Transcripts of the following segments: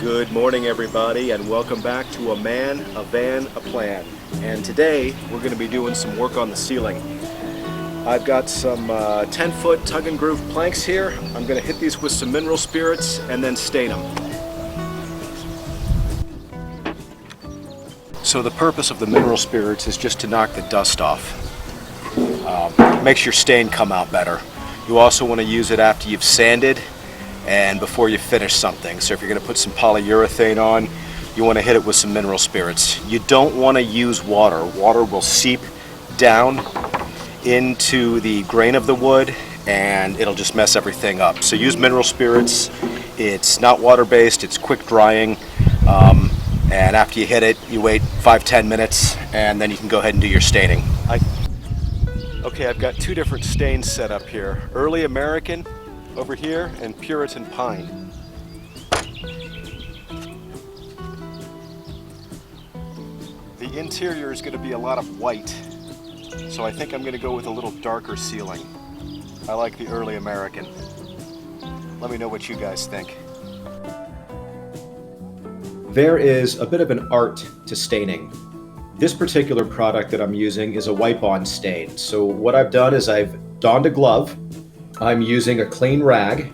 Good morning, everybody, and welcome back to A Man, a Van, a Plan. And today we're going to be doing some work on the ceiling. I've got some 10-foot tug and groove planks here. I'm going to hit these with some mineral spirits and then stain them. So the purpose of the mineral spirits is just to knock the dust off. Makes your stain come out better. You also want to use it after you've sanded and before you finish something. So if you're going to put some polyurethane on, you want to hit it with some mineral spirits. You don't want to use water. Water will seep down into the grain of the wood and it'll just mess everything up. So use mineral spirits. It's not water-based, it's quick drying. And after you hit it, you wait 5-10 minutes and then you can go ahead and do your staining. Okay, I've got two different stains set up here. Early American over here and Puritan Pine. The interior is going to be a lot of white, so I think I'm going to go with a little darker ceiling. I like the Early American. Let me know what you guys think. There is a bit of an art to staining. This particular product that I'm using is a wipe-on stain. So what I've done is I've donned a glove, I'm using a clean rag,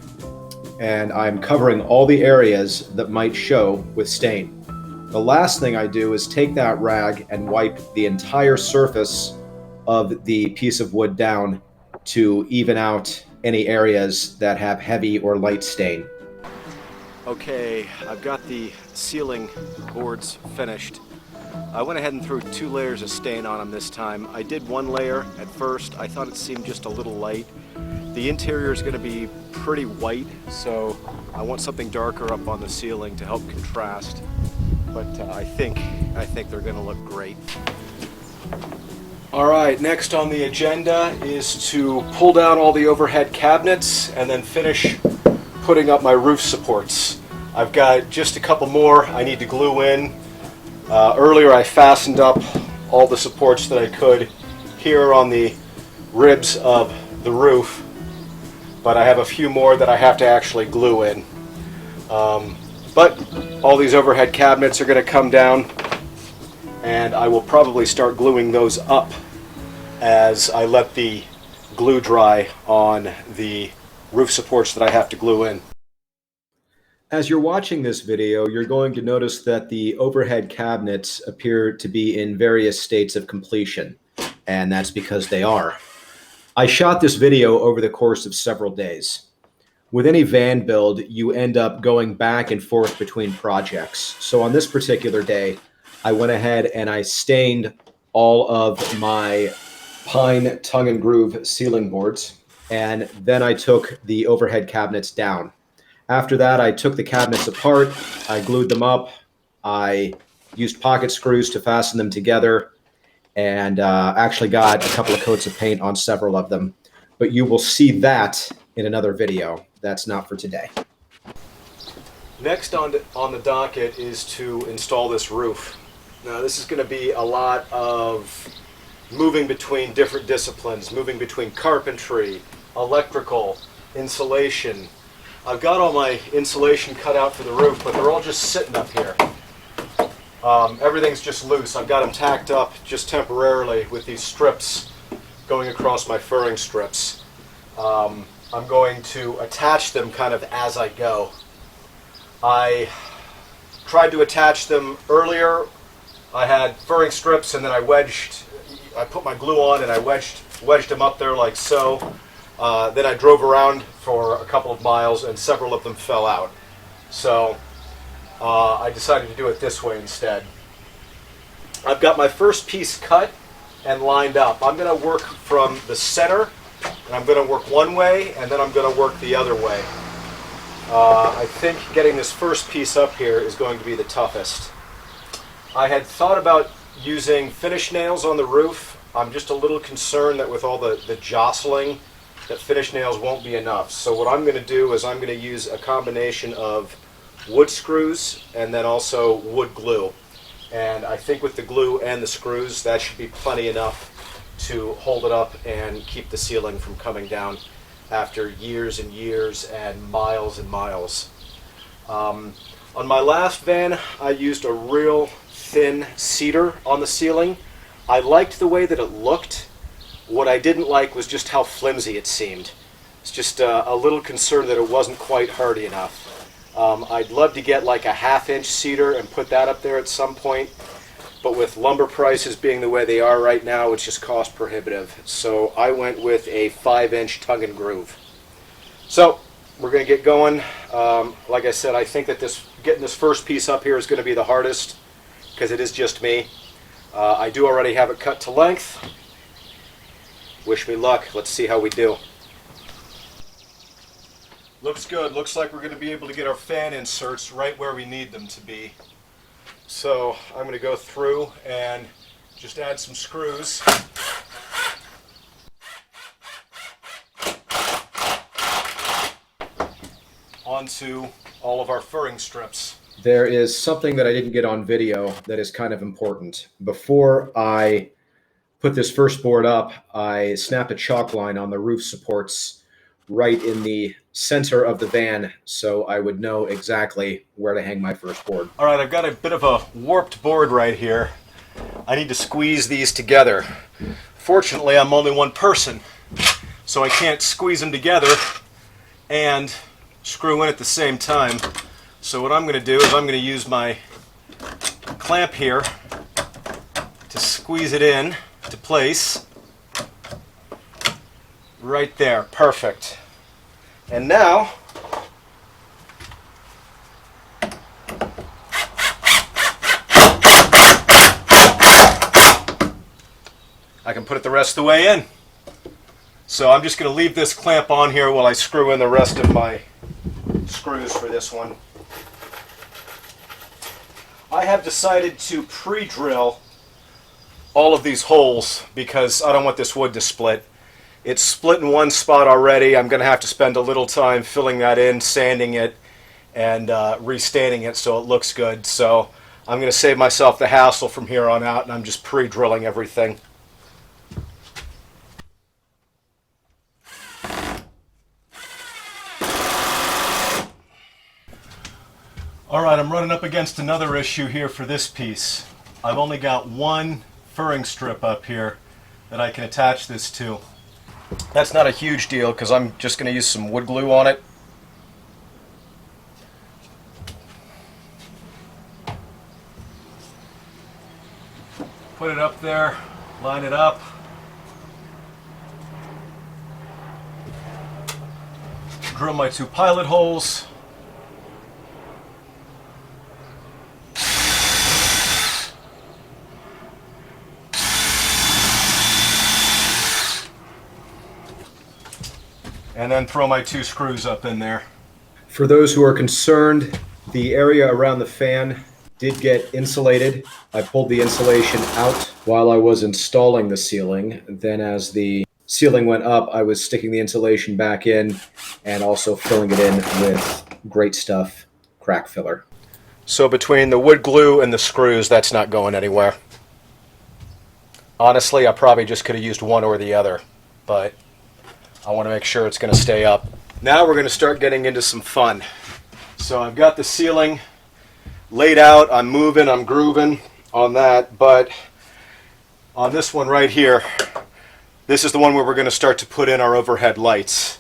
and I'm covering all the areas that might show with stain. The last thing I do is take that rag and wipe the entire surface of the piece of wood down to even out any areas that have heavy or light stain. Okay, I've got the ceiling boards finished. I went ahead and threw 2 layers of stain on them this time. I did 1 layer at first. I thought it seemed just a little light. The interior is going to be pretty white, so I want something darker up on the ceiling to help contrast. But I think they're going to look great. All right, next on the agenda is to pull down all the overhead cabinets and then finish putting up my roof supports. I've got just a couple more I need to glue in. Earlier I fastened up all the supports that I could here on the ribs of the roof, but I have a few more that I have to actually glue in. But all these overhead cabinets are going to come down and I will probably start gluing those up as I let the glue dry on the roof supports that I have to glue in. As you're watching this video, you're going to notice that the overhead cabinets appear to be in various states of completion, and that's because they are. I shot this video over the course of several days. With any van build, you end up going back and forth between projects. So on this particular day, I went ahead and I stained all of my pine tongue and groove ceiling boards, and then I took the overhead cabinets down. After that, I took the cabinets apart, I glued them up, I used pocket screws to fasten them together, and actually got a couple of coats of paint on several of them. But you will see that in another video. That's not for today. Next on the docket is to install this roof. Now this is going to be a lot of moving between different disciplines, moving between carpentry, electrical, insulation. I've got all my insulation cut out for the roof, but they're all just sitting up here. Everything's just loose. I've got them tacked up just temporarily with these strips going across my furring strips. I'm going to attach them kind of as I go. I tried to attach them earlier. I had furring strips and then I put my glue on and I wedged them up there like so. Then I drove around for a couple of miles and several of them fell out. So I decided to do it this way instead. I've got my first piece cut and lined up. I'm going to work from the center, and I'm going to work one way, and then I'm going to work the other way. I think getting this first piece up here is going to be the toughest. I had thought about using finish nails on the roof. I'm just a little concerned that with all the jostling, that finish nails won't be enough. So what I'm going to do is I'm going to use a combination of wood screws and then also wood glue. And I think with the glue and the screws, that should be plenty enough to hold it up and keep the ceiling from coming down after years and years and miles. On my last van, I used a real thin cedar on the ceiling. I liked the way that it looked. What I didn't like was just how flimsy it seemed. It's just a little concerned that it wasn't quite hardy enough. I'd love to get like a 1/2 inch cedar and put that up there at some point, but with lumber prices being the way they are right now, it's just cost prohibitive. So I went with a 5-inch tongue and groove. So we're going to get going. Like I said, I think that getting this first piece up here is going to be the hardest because it is just me. I do already have it cut to length. Wish me luck. Let's see how we do. Looks good. Looks like we're going to be able to get our fan inserts right where we need them to be. So I'm going to go through and just add some screws. Onto all of our furring strips. There is something that I didn't get on video that is kind of important. Before I put this first board up, I snapped a chalk line on the roof supports right in the center of the van so I would know exactly where to hang my first board. All right, I've got a bit of a warped board right here. I need to squeeze these together. Fortunately, I'm only one person, so I can't squeeze them together and screw in at the same time. So what I'm going to do is I'm going to use my clamp here to squeeze it in to place. Right there, perfect. And now I can put it the rest of the way in. So I'm just going to leave this clamp on here while I screw in the rest of my screws for this one. I have decided to pre-drill all of these holes because I don't want this wood to split. It's split in one spot already. I'm going to have to spend a little time filling that in, sanding it, and restaining it so it looks good. So I'm going to save myself the hassle from here on out, and I'm just pre-drilling everything. Alright, I'm running up against another issue here for this piece. I've only got one furring strip up here that I can attach this to. That's not a huge deal because I'm just going to use some wood glue on it. Put it up there, line it up. Drill my 2 pilot holes. And then throw my 2 screws up in there. For those who are concerned, the area around the fan did get insulated. I pulled the insulation out while I was installing the ceiling. Then as the ceiling went up, I was sticking the insulation back in and also filling it in with Great Stuff crack filler. So between the wood glue and the screws, that's not going anywhere. Honestly, I probably just could have used one or the other, but I want to make sure it's going to stay up. Now we're going to start getting into some fun. So I've got the ceiling laid out. I'm moving, I'm grooving on that. But on this one right here, this is the one where we're going to start to put in our overhead lights.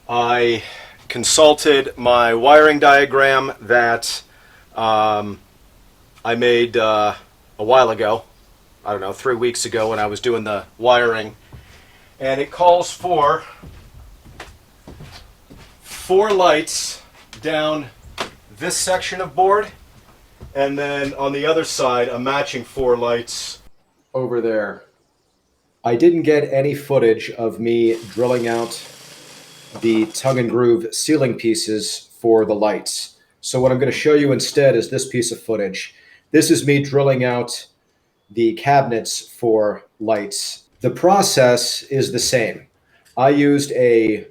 I consulted my wiring diagram that I made a while ago. I don't know, 3 weeks ago when I was doing the wiring. And it calls for 4 lights down this section of board, and then on the other side, a matching 4 lights over there. I didn't get any footage of me drilling out the tongue and groove ceiling pieces for the lights. So what I'm going to show you instead is this piece of footage. This is me drilling out the cabinets for lights. The process is the same. I used a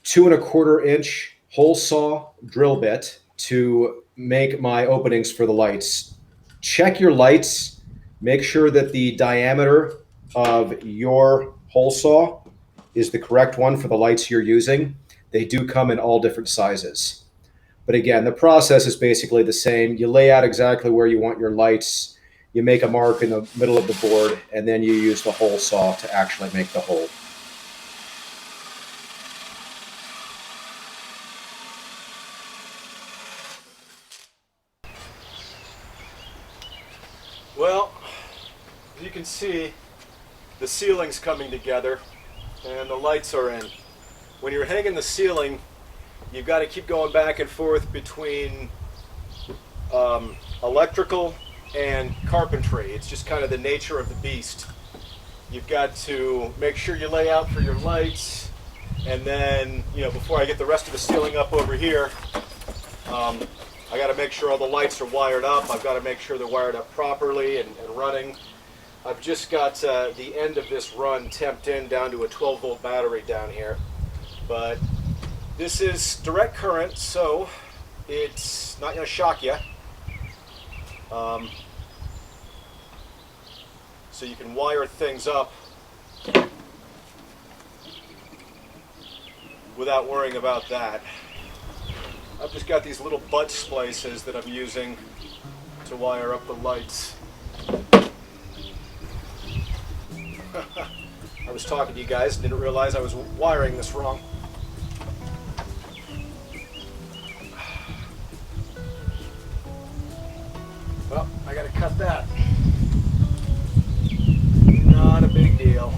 2 1/4 inch hole saw drill bit to make my openings for the lights. Check your lights. Make sure that the diameter of your hole saw is the correct one for the lights you're using. They do come in all different sizes. But again, the process is basically the same. You lay out exactly where you want your lights, you make a mark in the middle of the board, and then you use the hole saw to actually make the hole. Well, as you can see, the ceiling's coming together and the lights are in. When you're hanging the ceiling, you've got to keep going back and forth between electrical and carpentry. It's just kind of the nature of the beast. You've got to make sure you lay out for your lights, and then, before I get the rest of the ceiling up over here, I got to make sure all the lights are wired up. I've got to make sure they're wired up properly and running. I've just got the end of this run temped in down to a 12-volt battery down here. But this is direct current, so it's not going to shock you. So you can wire things up without worrying about that. I've just got these little butt splices that I'm using to wire up the lights. I was talking to you guys and didn't realize I was wiring this wrong. Well, I gotta cut that. Not a big deal.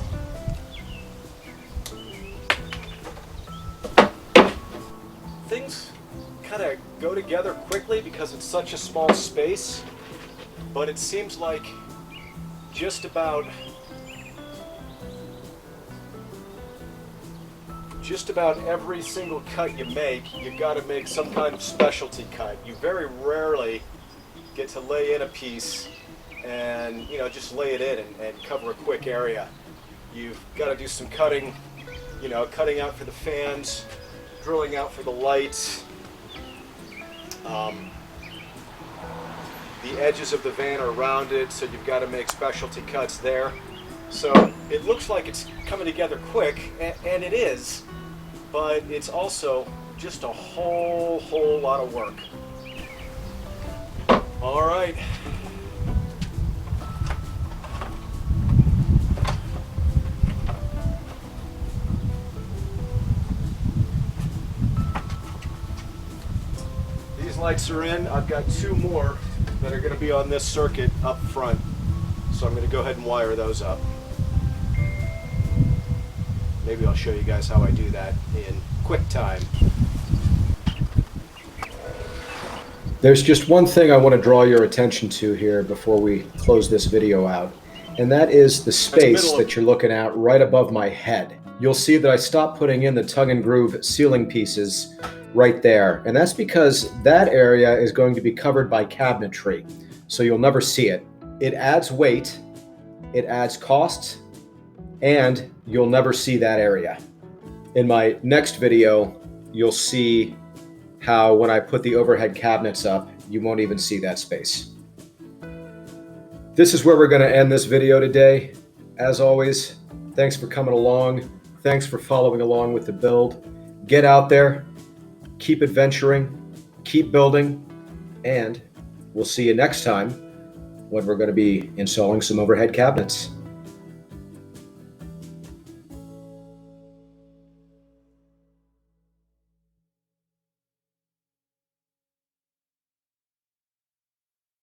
Things kind of go together quickly because it's such a small space, but it seems like just about every single cut you make, you've got to make some kind of specialty cut. You very rarely get to lay in a piece and just lay it in and cover a quick area. You've got to do some cutting, cutting out for the fans, drilling out for the lights. The edges of the van are rounded, so you've got to make specialty cuts there. So it looks like it's coming together quick, and it is, but it's also just a whole lot of work. All right. These lights are in. I've got two more that are going to be on this circuit up front, so I'm going to go ahead and wire those up. Maybe I'll show you guys how I do that in quick time. There's just one thing I want to draw your attention to here before we close this video out, and that is the space that you're looking at right above my head. You'll see that I stopped putting in the tongue and groove ceiling pieces right there, and that's because that area is going to be covered by cabinetry, so you'll never see it. It adds weight, it adds costs, and you'll never see that area. In my next video, you'll see how when I put the overhead cabinets up, you won't even see that space. This is where we're going to end this video today. As always, thanks for coming along. Thanks for following along with the build. Get out there, keep adventuring, keep building, and we'll see you next time when we're going to be installing some overhead cabinets.